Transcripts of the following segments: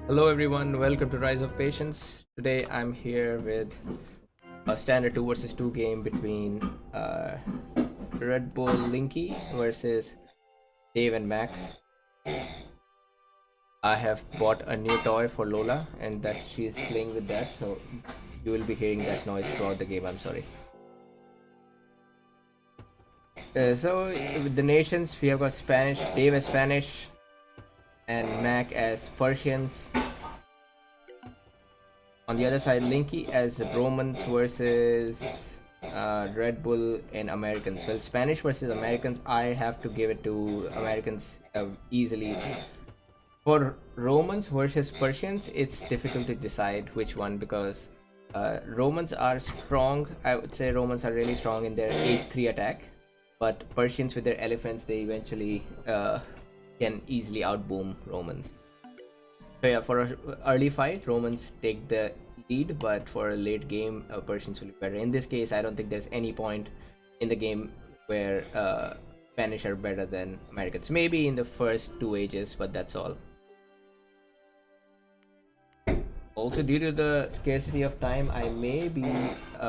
Hello everyone, welcome to Rise of Patience. Today I'm here with a standard 2 versus 2 game between Redbul Linckey versus Dave and Mack. I have bought a new toy for Lola and that she is playing with that, so you will be hearing that noise throughout the game. I'm sorry. So with the nations, we have got Spanish, Dave as Spanish, and Mack as Persians. On the other side, Linky as Romans versus Redbul and Americans. Well, Spanish versus Americans, I have to give it to Americans easily. For Romans versus Persians, it's difficult to decide which one because Romans are strong. I would say Romans are really strong in their H3 attack, but Persians with their elephants, they eventually can easily outboom Romans. So yeah, for an early fight, Romans take the lead, but for a late game, Persians will be better. In this case, I don't think there's any point in the game where Spanish are better than Americans. Maybe in the first 2 ages, but that's all. Also, due to the scarcity of time, I may be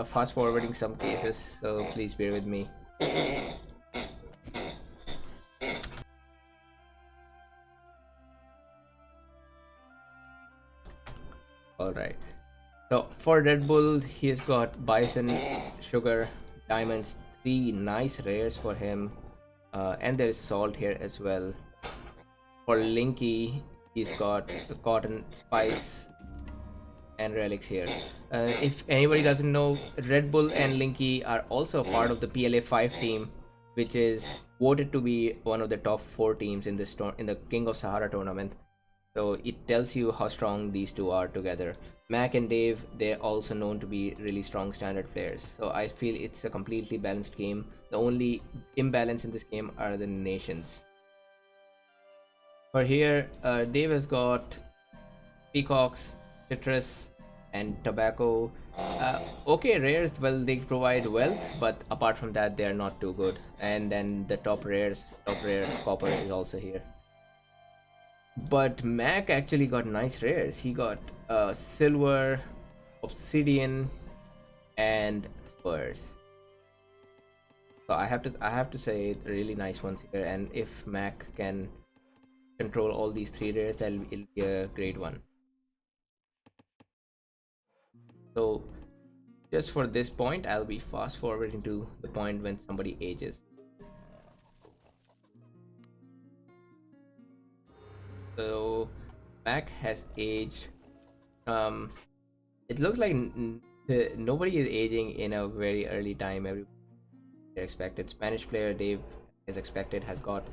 fast forwarding some cases, so please bear with me. Alright. So for Redbul, he has got bison, sugar, diamonds, 3 nice rares for him, and there is salt here as well. For Linky, he's got cotton, spice, and relics here. If anybody doesn't know, Redbul and Linky are also part of the PLA 5 team, which is voted to be one of the top 4 teams in this in the King of Sahara tournament. So it tells you how strong these two are together. Mac and Dave, they're also known to be really strong standard players. So I feel it's a completely balanced game. The only imbalance in this game are the nations. For here, Dave has got peacocks, citrus, and tobacco. Okay, rares, well, they provide wealth, but apart from that, they are not too good. And then the top rare copper is also here. But Mac actually got nice rares. He got silver, obsidian, and furs. So I have to say really nice ones here. And if Mac can control all these 3 rares, that'll be a great one. So just for this point, I'll be fast forwarding to the point when somebody ages. So Mac has aged. It looks like nobody is aging in a very early time. Everybody expected. Spanish player Dave, as expected, has got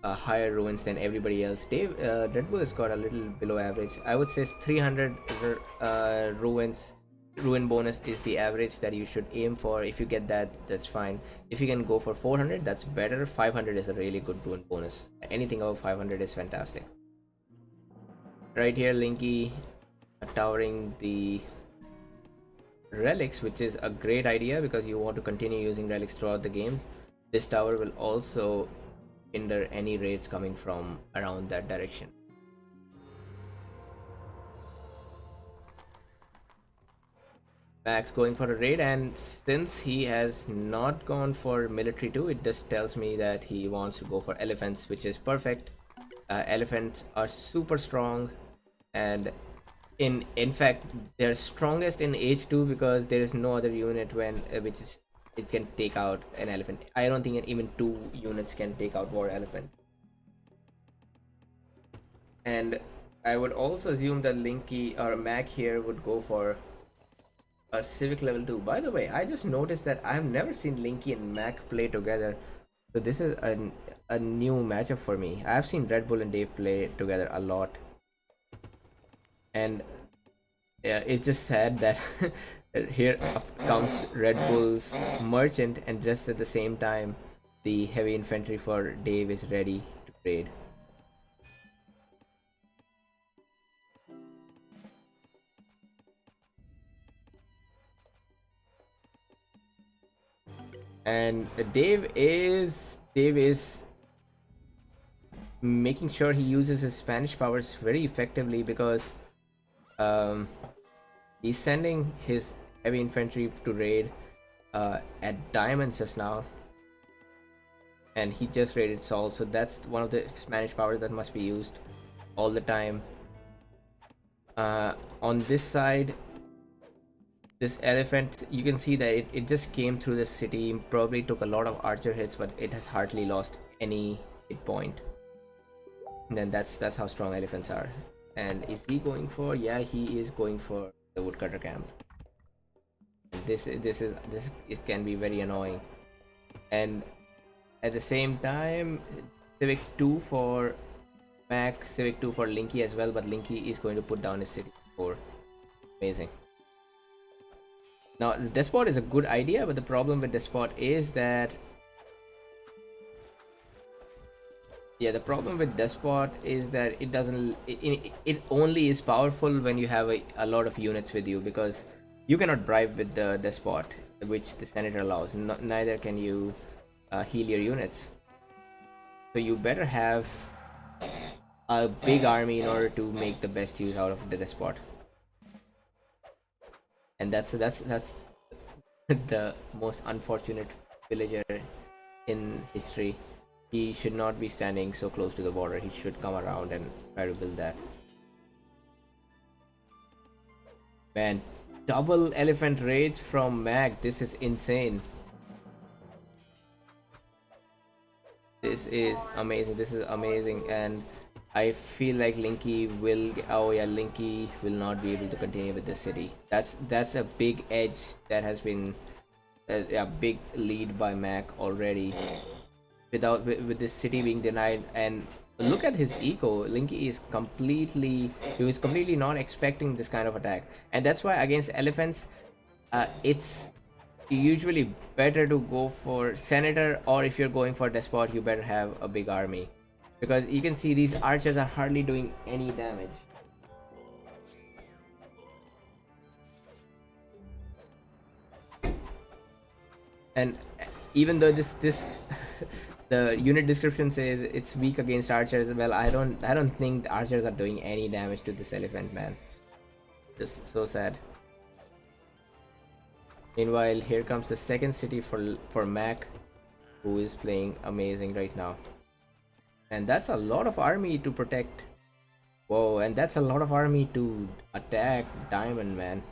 higher ruins than everybody else. Dave Redbul has got a little below average. I would say 300 ruins. Ruin bonus is the average that you should aim for. If you get that, that's fine. If you can go for 400, that's better. 500 is a really good ruin bonus. Anything above 500 is fantastic. Right here, Linky towering the relics, which is a great idea because you want to continue using relics throughout the game. This tower will also hinder any raids coming from around that direction. Max going for a raid, and since he has not gone for military too, it just tells me that he wants to go for elephants, which is perfect. Elephants are super strong, and in fact they're strongest in H2 because there is no other unit when which is it can take out an elephant. I don't think even 2 units can take out war elephant. And I would also assume that Linky or Mac here would go for a civic level 2. By the way, I just noticed that I have never seen Linky and Mac play together, so this is a new matchup for me. I have seen Redbul and Dave play together a lot, and yeah, it's just sad that here comes Redbul's merchant, and just at the same time the heavy infantry for Dave is ready to trade. And Dave is making sure he uses his Spanish powers very effectively because Um, he's sending his heavy infantry to raid at diamonds just now, and he just raided Sol, so that's one of the Spanish powers that must be used all the time. On this side, this elephant, you can see that it just came through the city, probably took a lot of archer hits, but it has hardly lost any hit point. And then that's how strong elephants are. And is he going for? Yeah, he is going for the woodcutter camp. This it can be very annoying. And at the same time, Civic 2 for Mack, Civic 2 for Linckey as well, but Linckey is going to put down his city 4. Amazing. Now, Despot is a good idea, but the problem with Despot is that... Yeah, the problem with Despot is that it doesn't... It only is powerful when you have a lot of units with you, because you cannot bribe with the Despot, which the Senator allows. Neither can you heal your units. So you better have a big army in order to make the best use out of the Despot. And that's the most unfortunate villager in history. He should not be standing so close to the border. He should come around and try to build that. Man, double elephant raids from Mack. This is insane. This is amazing, and I feel like Linckey will... Oh yeah, Linckey will not be able to continue with the city. That's a big edge that has been a big lead by Mack already. With this city being denied, and look at his eco. Linckey is completely... He was completely not expecting this kind of attack, and that's why against elephants, it's usually better to go for Senator, or if you're going for Despot, you better have a big army, because you can see these archers are hardly doing any damage. And even though this the unit description says it's weak against archers, well, I don't think the archers are doing any damage to this elephant, man. Just so sad. Meanwhile, here comes the second city for Mack, who is playing amazing right now. And that's a lot of army to protect. Whoa, and that's a lot of army to attack Diamond, man.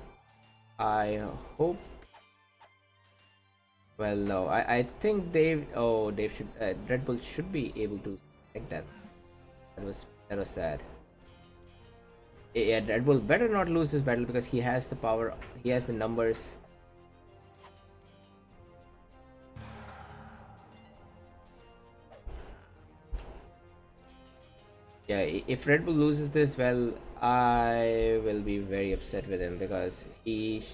I hope... Well, no, I think Dave should... Redbul should be able to take that. That was sad. Yeah, Redbul better not lose this battle, because he has the power, he has the numbers. Yeah, if Redbul loses this, well, I will be very upset with him, because he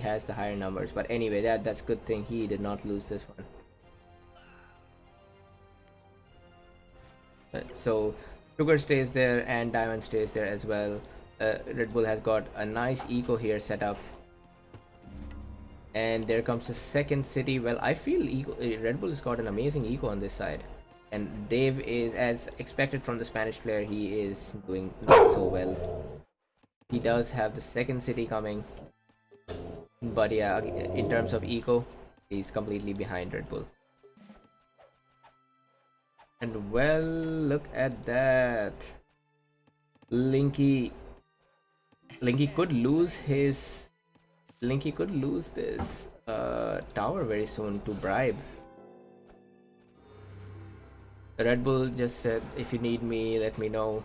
has the higher numbers. But anyway, that's good thing he did not lose this one. So Sugar stays there and Diamond stays there as well. Redbul has got a nice eco here set up. And there comes the second city. Well, I feel Redbul has got an amazing eco on this side. And Dave is, as expected from the Spanish player, he is doing not so well. He does have the second city coming. But yeah, in terms of eco, he's completely behind Redbul. And well, look at that. Linckey could lose his... Linckey could lose this tower very soon to bribe. Redbul just said, if you need me, let me know.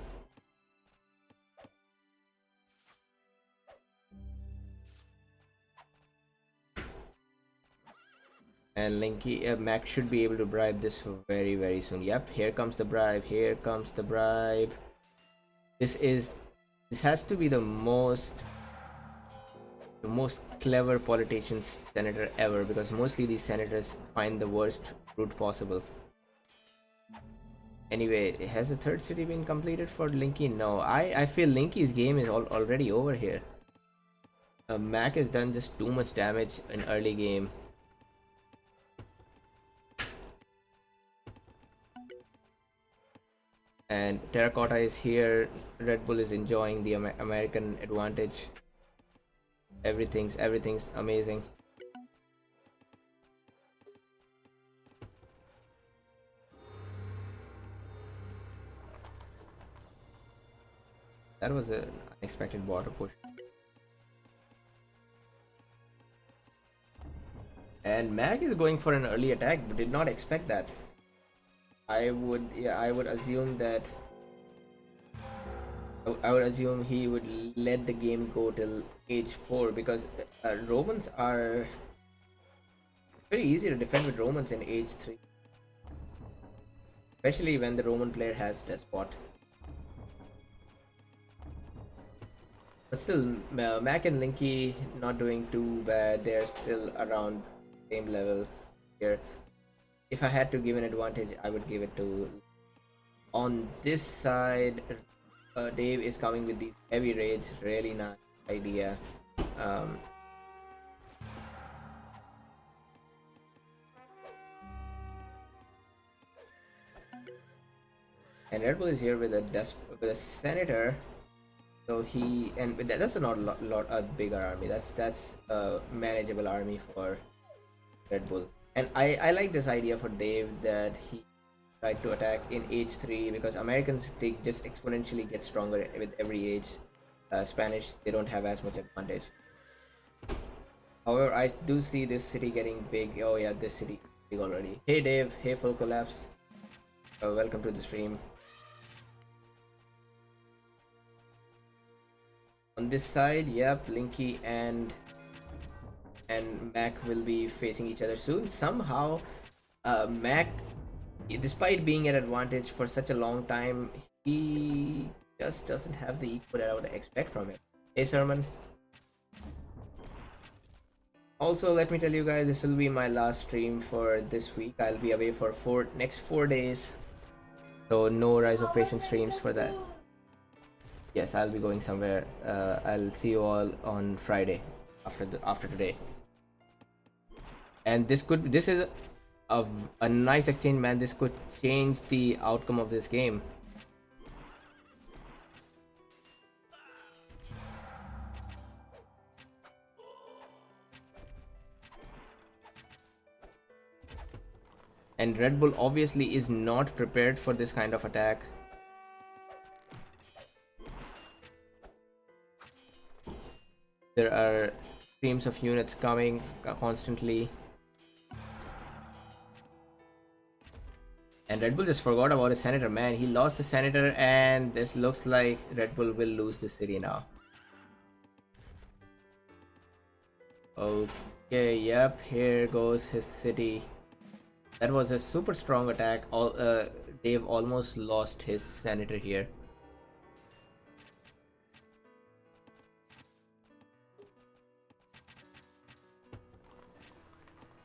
And Linckey, Mack should be able to bribe this very, very soon. Yep, here comes the bribe. Here comes the bribe. This has to be the most clever politician senator ever, because mostly these senators find the worst route possible. Anyway, has the third city been completed for Linckey? No, I feel Linckey's game is already over here. Mack has done just too much damage in early game. And Terracotta is here. Red Bull is enjoying the American advantage. Everything's amazing. That was an unexpected border push. And Mack is going for an early attack, but did not expect that. I would assume that I would assume he would let the game go till age 4 because Romans are very easy to defend with Romans in age 3, especially when the Roman player has Despot. But still, Mack and Linckey not doing too bad. They're still around same level here. If I had to give an advantage, I would give it to. On this side, Dave is coming with these heavy raids. Really nice idea. Um, and Redbul is here with a senator. So that's a not lot a bigger army. That's a manageable army for Redbul. And I like this idea for Dave that he tried to attack in age 3 because Americans they just exponentially get stronger with every age. Spanish they don't have as much advantage. However, I do see this city getting big. Oh yeah, this city is big already. Hey Dave, hey Full Collapse. Welcome to the stream. On this side, yep, Linckey and Mack will be facing each other soon. Somehow, Mack, despite being at advantage for such a long time, he just doesn't have the equal that I would expect from him. Hey, Sermon. Also, let me tell you guys, this will be my last stream for this week. I'll be away for next 4 days, so no Rise of Patience streams for that. Yes, I'll be going somewhere. I'll see you all on Friday after today. And this is a nice exchange, man. This could change the outcome of this game. And Red Bull obviously is not prepared for this kind of attack. There are streams of units coming constantly. And Red Bull just forgot about his senator, man. He lost the senator and this looks like Red Bull will lose the city now. Okay, yep, here goes his city. That was a super strong attack. Dave almost lost his senator here.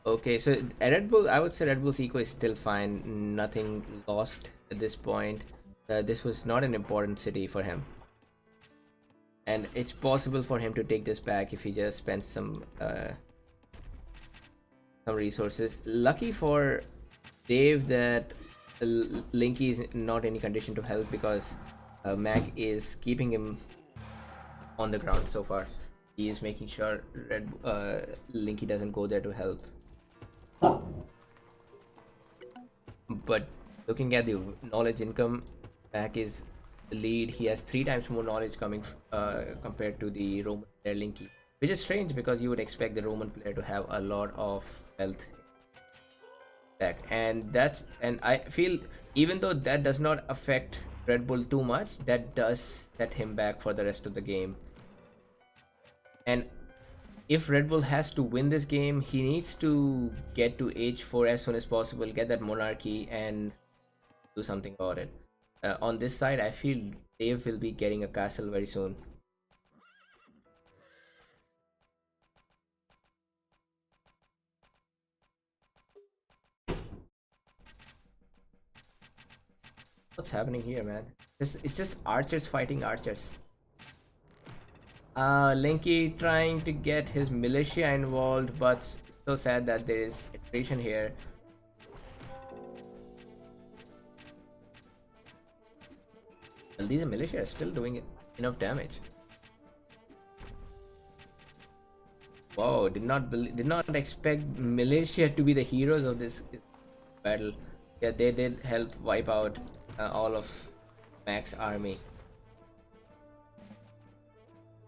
Okay, so Red Bull, I would say Red Bull's eco is still fine. Nothing lost at this point. This was not an important city for him. And it's possible for him to take this back if he just spends some resources. Lucky for Dave that Linckey is not in any condition to help because Mack is keeping him on the ground so far. He is making sure Linckey doesn't go there to help. But looking at the knowledge income, Mack is the lead. He has 3 times more knowledge coming compared to the Roman player Linckey, which is strange because you would expect the Roman player to have a lot of health. And I feel even though that does not affect Red Bull too much, that does set him back for the rest of the game. And if Red Bull has to win this game, he needs to get to age 4 as soon as possible, get that monarchy and do something about it. On this side, I feel Dave will be getting a castle very soon. What's happening here, man? It's just archers fighting archers. Linckey trying to get his militia involved, but so sad that there is attrition here. Well, these militia are still doing enough damage. Wow, did not expect militia to be the heroes of this battle. Yeah, they did help wipe out all of Mack's army.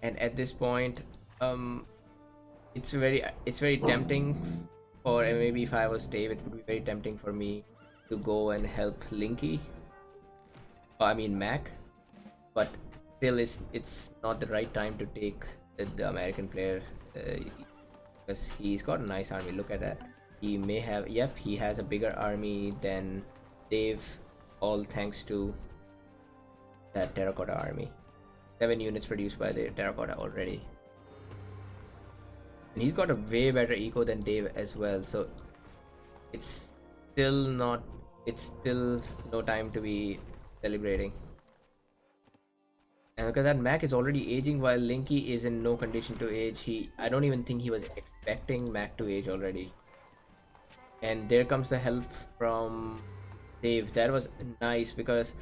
And at this point, um, it's very tempting for maybe if I was Dave, it would be very tempting for me to go and help Linckey. I mean Mack, but still, it's not the right time to take the American player because he's got a nice army. Look at that. He may have, yep, he has a bigger army than Dave, all thanks to that terracotta army. 7 units produced by the terracotta already. And he's got a way better eco than Dave as well, so it's still no time to be celebrating. And look at that, Mack is already aging while Linckey is in no condition to age. I don't even think he was expecting Mack to age already. And there comes the help from Dave. That was nice because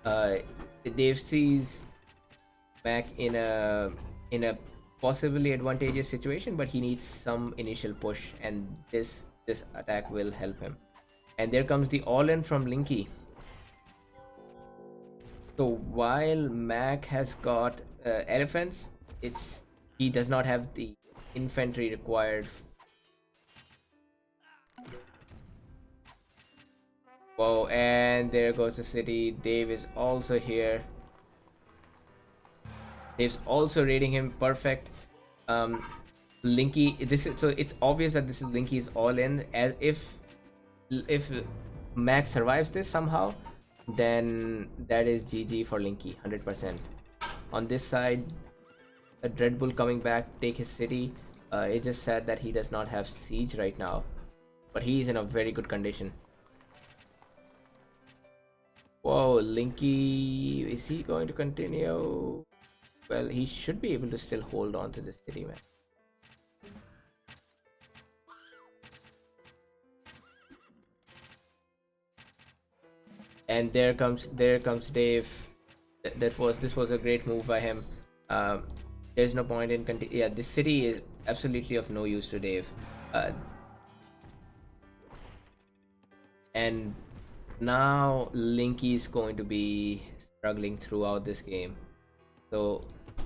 Dave sees Mack in a possibly advantageous situation, but he needs some initial push, and this attack will help him. And there comes the all-in from Linckey. So while Mack has got elephants, he does not have the infantry required. Whoa, and there goes the city. Dave is also here. Dave's also raiding him. Perfect. Linckey, so it's obvious that this is Linckey's all in. As if Mack survives this somehow, then that is GG for Linckey, 100%. On this side, a Redbul coming back, take his city. It's just sad that he does not have siege right now, but he is in a very good condition. Whoa, Linckey, is he going to continue? Well, he should be able to still hold on to this city, man. And there comes Dave. This was a great move by him. There's no point in yeah, this city is absolutely of no use to Dave. And now Linckey is going to be struggling throughout this game. So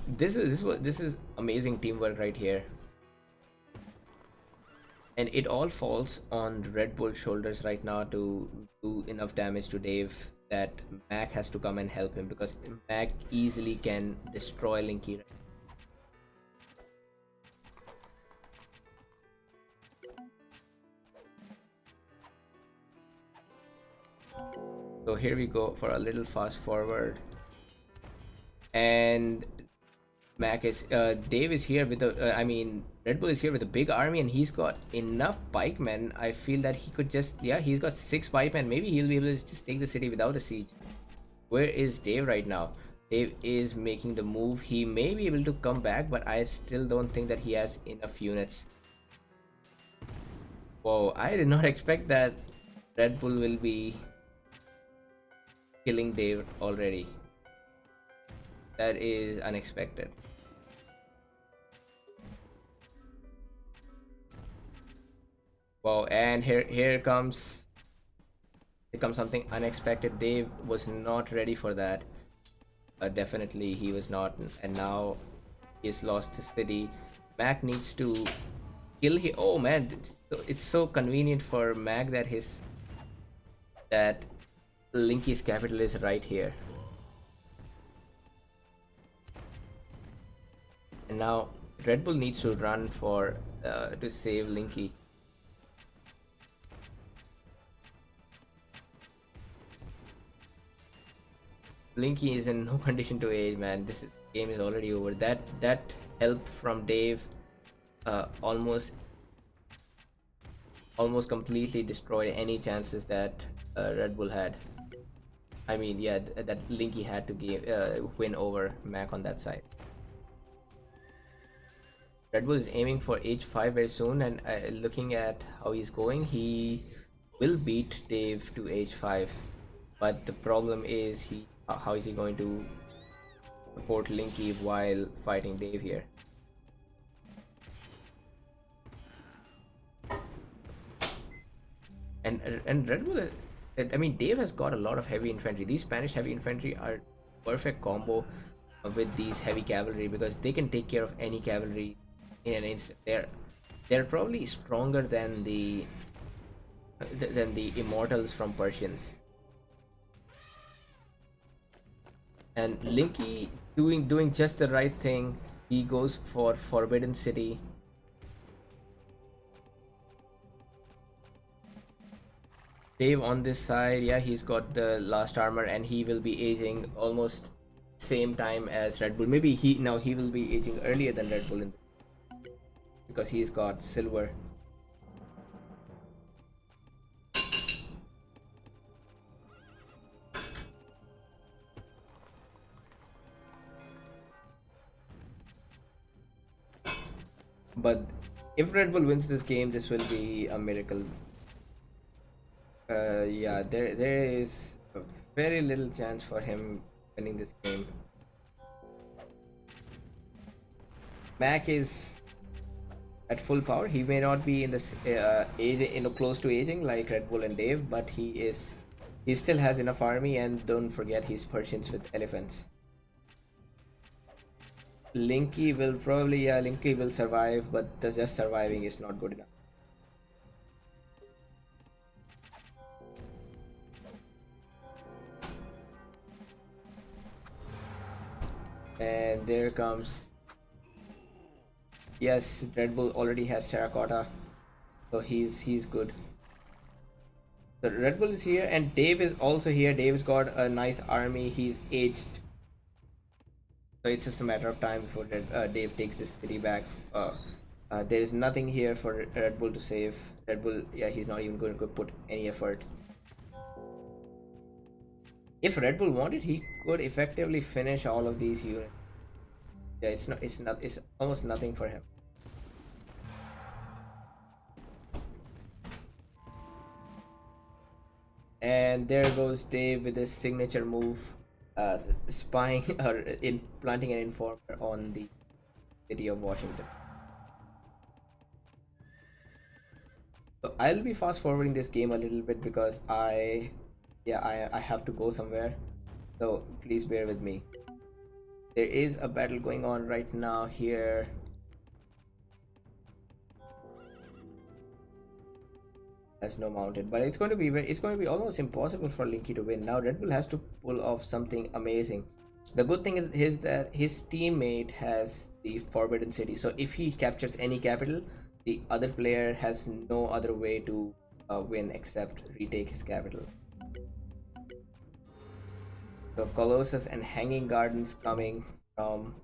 this is amazing teamwork right here. And it all falls on Redbul's shoulders right now to do enough damage to Dave that Mack has to come and help him, because Mack easily can destroy Linckey. So here we go for a little fast forward, and Mack is Dave is here with the Redbul is here with a big army, and he's got enough pikemen. I feel that he could just, yeah, he's got 6 pikemen. Maybe he'll be able to just take the city without a siege. Where is Dave right now? Dave is making the move. He may be able to come back, but I still don't think that he has enough units. Whoa, I did not expect that Redbul will be killing Dave already. That is unexpected. Wow, and here comes something unexpected. Dave was not ready for that. Definitely he was not, and now he's lost the city. Mack needs to kill him. Oh man, it's so convenient for Mack that Linckey's capital is right here. And now Redbul needs to run for to save Linckey. Linckey is in no condition to age, man. This game is already over. That help from Dave almost completely destroyed any chances that Redbul had. I mean, yeah, that Linckey had to win over Mack on that side. Redbul is aiming for h5 very soon, and looking at how he's going, he will beat Dave to h5. But the problem is he How is he going to support Linky while fighting Dave here? And Red Bull, I mean, Dave has got a lot of heavy infantry. These Spanish heavy infantry are perfect combo with these heavy cavalry because they can take care of any cavalry in an instant. They're probably stronger than the immortals from Persians. And Linky doing just the right thing. He goes for Forbidden City. Dave on this side, yeah, he's got the last armor and he will be aging almost same time as Red Bull. Maybe he will be aging earlier than Red Bull because he's got silver. But if Red Bull wins this game, this will be a miracle. Yeah, there is a very little chance for him winning this game. Mack is at full power. He may not be in this close to aging like Red Bull and Dave, but he still has enough army, and don't forget he's Persians with elephants. Linky will probably, yeah, Linky will survive, but just surviving is not good enough. And there comes, yes, Red Bull already has terracotta, so he's good. So Red Bull is here, and Dave is also here. Dave's got a nice army. He's aged, so it's just a matter of time before Dave takes this city back. There is nothing here for Red Bull to save. Red Bull, yeah, he's not even going to put any effort. If Red Bull wanted, he could effectively finish all of these units. Yeah, it's almost nothing for him. And there goes Dave with his signature move, spying or planting an informer on the city of Washington. So I'll be fast forwarding this game a little bit because I have to go somewhere, so please bear with me. There is a battle going on right now here. Has no mounted, but it's going to be almost impossible for Linky to win. Now Red Bull has to pull off something amazing. The good thing is that his teammate has the Forbidden City, so if he captures any capital, the other player has no other way to win except retake his capital. So Colossus and Hanging Gardens coming from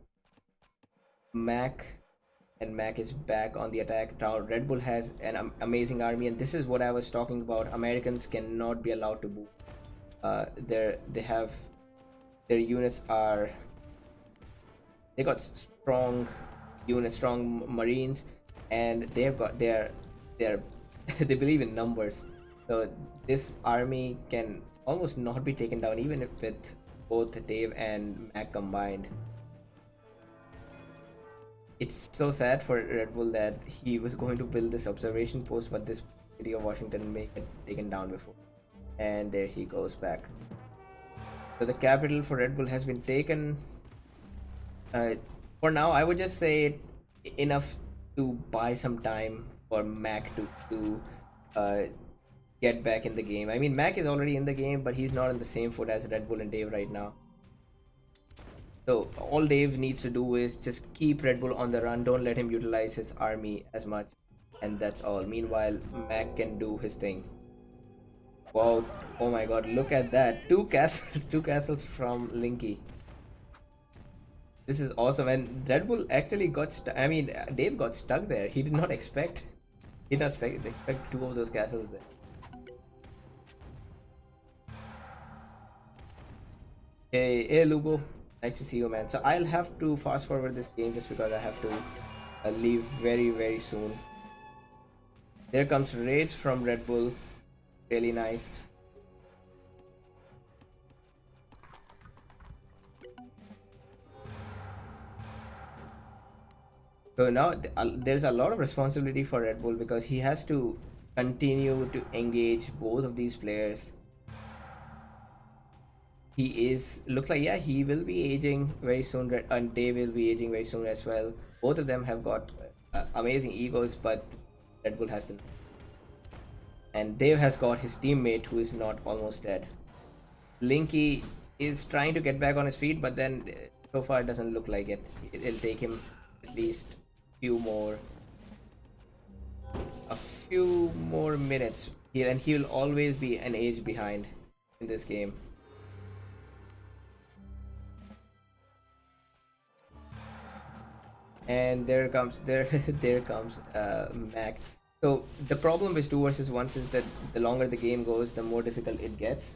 Mack, and Mack is back on the attack. Now Red Bull has an amazing army, and this is what I was talking about. Americans cannot be allowed to move. Their units are, they got strong units, strong marines, and they're they believe in numbers. So this army can almost not be taken down even if with both Dave and Mack combined. It's so sad for Red Bull that he was going to build this observation post, but this city of Washington may get taken down before. And there he goes back. So the capital for Red Bull has been taken. For now, I would just say enough to buy some time for Mack to get back in the game. I mean, Mack is already in the game, but he's not on the same foot as Red Bull and Dave right now. So all Dave needs to do is just keep Red Bull on the run. Don't let him utilize his army as much, and that's all. Meanwhile, Mack can do his thing. Wow! Oh my God! Look at that! Two castles from Linckey. This is awesome. And Red Bull actually got stuck. I mean, Dave got stuck there. He did not expect. He did not expect two of those castles there. Hey, Lugo. Nice to see you, man. So I'll have to fast forward this game just because I have to leave very soon. There comes raids from Red Bull. Really nice. So now there's a lot of responsibility for Red Bull because he has to continue to engage both of these players. He is looks like, yeah, he will be aging very soon, and Dave will be aging very soon as well. Both of them have got amazing egos, but Red Bull has them, and Dave has got his teammate who is not almost dead. Linckey is trying to get back on his feet, but then so far it doesn't look like it. It'll take him at least few more a few more minutes. And he will always be an age behind in this game. And there comes Mack. So the problem with 2 versus 1 is that the longer the game goes, the more difficult it gets.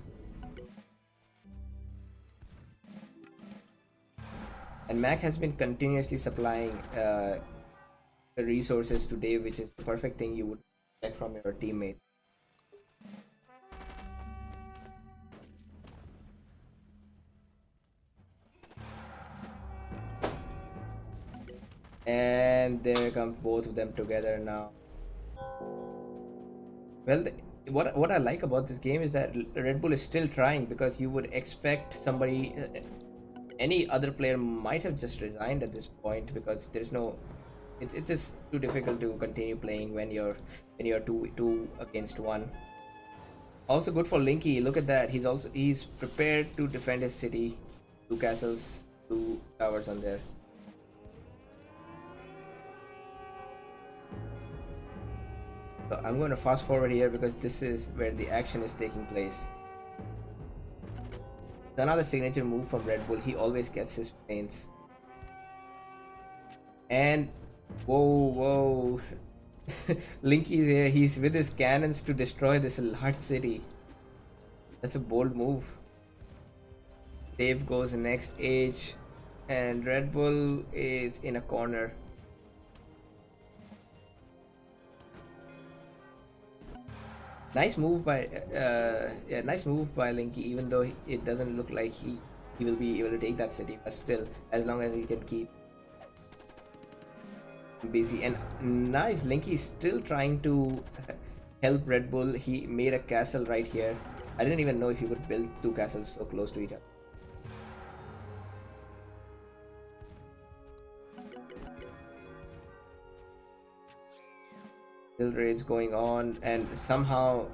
And Mack has been continuously supplying the resources to Dave, which is the perfect thing you would expect from your teammate. And there comes both of them together now. Well, what I like about this game is that Red Bull is still trying, because you would expect somebody, any other player might have just resigned at this point, because there's no, it's just too difficult to continue playing when you're two against one. Also good for Linckey. Look at that. He's prepared to defend his city. 2 castles, 2 towers on there. So I'm going to fast forward here because this is where the action is taking place. Another signature move from Red Bull. He always gets his planes. And whoa. Linckey is here. He's with his cannons to destroy this large city. That's a bold move. Dave goes next age, and Red Bull is in a corner. Nice move by Linckey, even though it doesn't look like he will be able to take that city, but still, as long as he can keep busy. And nice, Linckey is still trying to help Red Bull. He made a castle right here. I didn't even know if you could build 2 castles so close to each other. Still raids going on, and somehow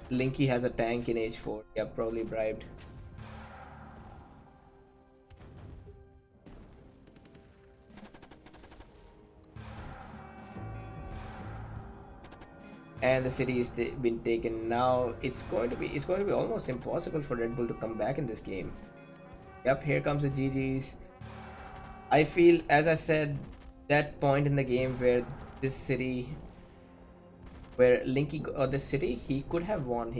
Linckey has a tank in H4. Yeah, probably bribed. And the city is been taken. Now it's going to be almost impossible for Red Bull to come back in this game. Yep, here comes the GGs. I feel, as I said, that point in the game where this city, where Linckey or the city, he could have won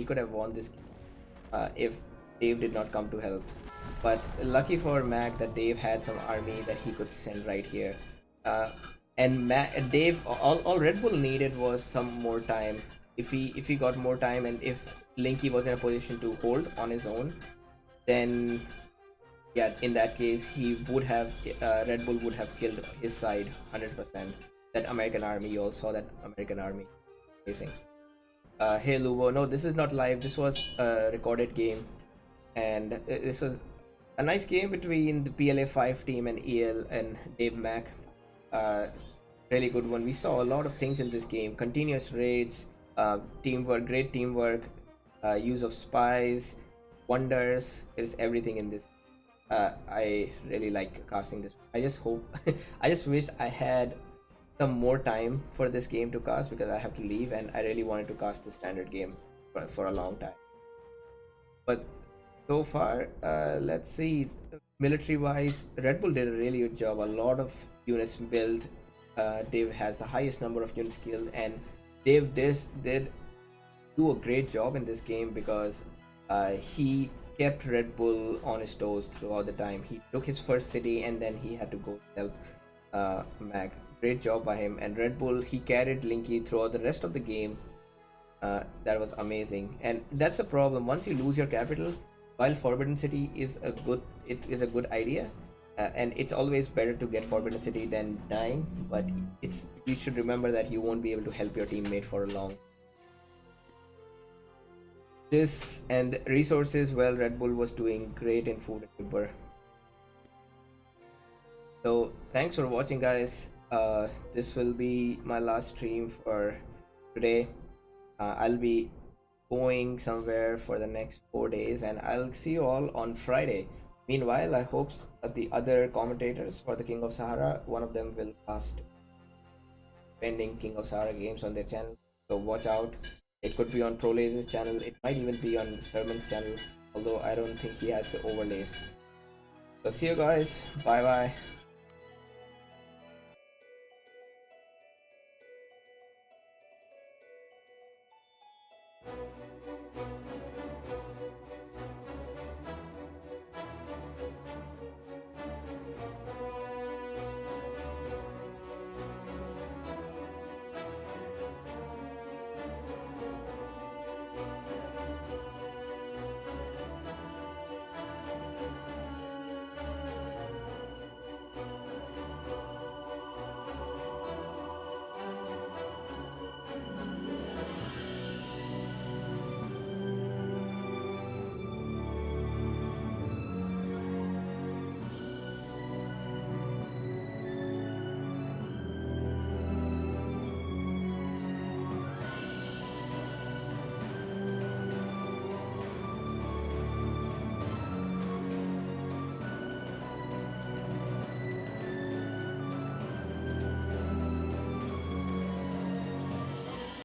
this game, if Dave did not come to help. But lucky for Mack that Dave had some army that he could send right here. And Dave, all Red Bull needed was some more time. If he got more time, and if Linckey was in a position to hold on his own, then yeah, in that case he would have, Red Bull would have killed his side 100%. That American army, you all saw that American army facing. Hey Lubo, no, this is not live. This was a recorded game, and this was a nice game between the PLA 5 team and EL and Dave Mack. Really good one. We saw a lot of things in this game: continuous raids, teamwork, great teamwork, use of spies, wonders. There's everything in this. I really like casting this. I just hope I just wished I had some more time for this game to cast, because I have to leave, and I really wanted to cast the standard game for a long time. But so far, let's see, military wise, Red Bull did a really good job. A lot of units built. Dave has the highest number of units killed, and Dave did do a great job in this game, because he kept Red Bull on his toes throughout the time. He took his first city, and then he had to go help Mack. Great job by him. And Red Bull, he carried Linckey throughout the rest of the game. That was amazing. And that's the problem. Once you lose your capital, while Forbidden City is a good idea, and it's always better to get Forbidden City than dying, but it's you should remember that you won't be able to help your teammate for a long. This and resources, well, Red Bull was doing great in food and timber. So thanks for watching, guys. This will be my last stream for today. I'll be going somewhere for the next 4 days, and I'll see you all on Friday. Meanwhile, I hope the other commentators for the King of Sahara, one of them will cast pending King of Sahara games on their channel. So watch out. It could be on ProLaze's channel. It might even be on Sermon's channel, although I don't think he has the overlays. So see you guys. Bye bye.